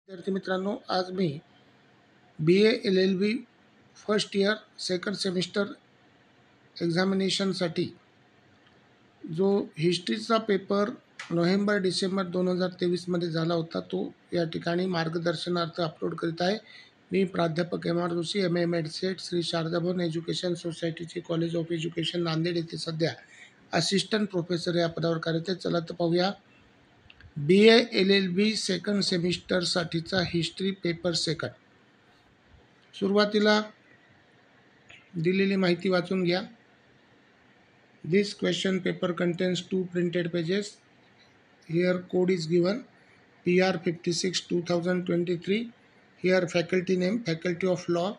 विद्यार्थी मित्रांनो, आज मी BA LLB first year second semester एक्झामिनेशनसाठी जो हिस्ट्रीचा पेपर नोव्हेंबर-डिसेंबर 2023मध्ये झाला होता, तो या ठिकाणी मार्गदर्शनार्थ अपलोड करीत आहे. मी प्राध्यापक MR जोशी, MA मेडसेट, श्री शारदाभवन एज्युकेशन सोसायटीचे कॉलेज ऑफ एज्युकेशन नांदेड येथे सध्या असिस्टंट प्रोफेसर या पदावर कार्यरत आहे. चला तर पाहूया BA LLB सेकंड सेमिस्टरसाठीचा हिस्ट्री पेपर सेकंड. सुरुवातीला दिलेली माहिती वाचून घ्या. This question paper contains 2 printed pages. Here code is given PR 56 2023. Here faculty name, Faculty of Law.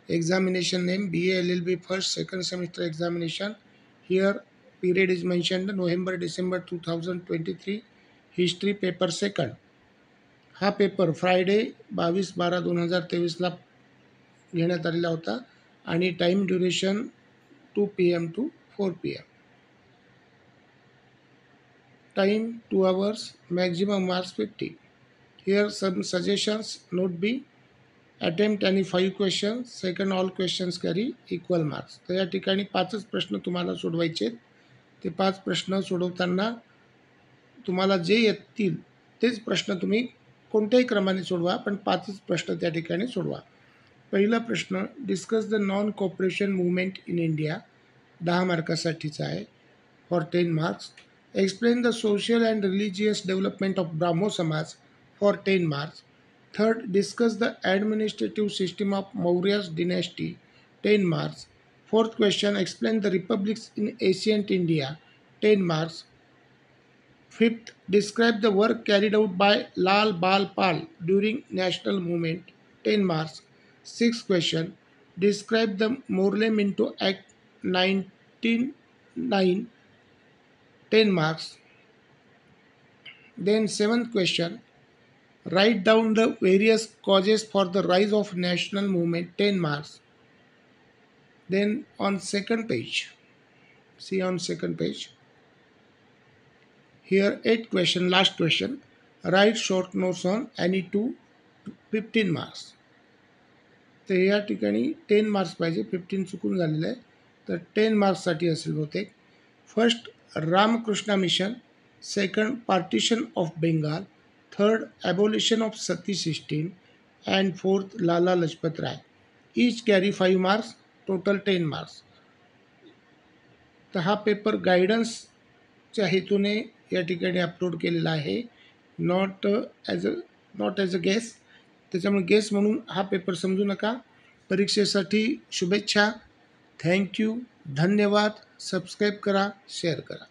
Examination name, BA LLB first second semester examination. Here period is mentioned November December 2023. History paper second. हा paper Friday 22/12/2023 ला घेण्यात आलेला होता आणि time duration 2 PM to 4 PM. Time 2 hours, maximum marks 50. Here some suggestions. Note B, attempt any 5 questions. Second, all questions carry equal marks. तर या ठिकाणी 5च प्रश्न तुम्हाला सोडवायचे आहेत. ते 5 प्रश्न सोडवताना तुम्हाला जे येतील तेच प्रश्न तुम्ही कोणत्याही क्रमाने सोडवा, पण 5च प्रश्न त्या ठिकाणी सोडवा. पहिला प्रश्न, discuss the non cooperation movement in India, 10 मार्कासाठीचा आहे, for 10 marks. Explain the social and religious development of Brahmo Samaj, for 10 marks. Third, discuss the administrative system of Mauryas dynasty, 10 marks. Fourth question, explain the republics in ancient India, 10 marks. Fifth, describe the work carried out by Lal Bal Pal during national movement, 10 marks. Sixth question, describe the Morley Minto Act 1909, 10 marks. Then seventh question, write down the various causes for the rise of national movement, 10 marks. Then on second page, see on second page, here 8 question, last question, write short notes on any two, 15 marks. तर या ठिकाणी 10 marks पाहिजे, 15 चुकून झालेलं आहे, तर 10 मार्क्ससाठी असेल बहुतेक. First, Ramakrishna mission. Second, partition of Bengal. Third, abolition of sati system. And fourth, Lala Lajpat Rai. Each carry 5 marks, total 10 marks. तर हा पेपर गायडन्सच्या हेतूने या ठिकाणी अपलोड केलेला आहे, नॉट ॲज अ गेस. त्याच्यामुळे गेस म्हणून हा पेपर समजू नका. परीक्षेसाठी शुभेच्छा. थँक्यू, धन्यवाद. सबस्क्राईब करा, शेअर करा.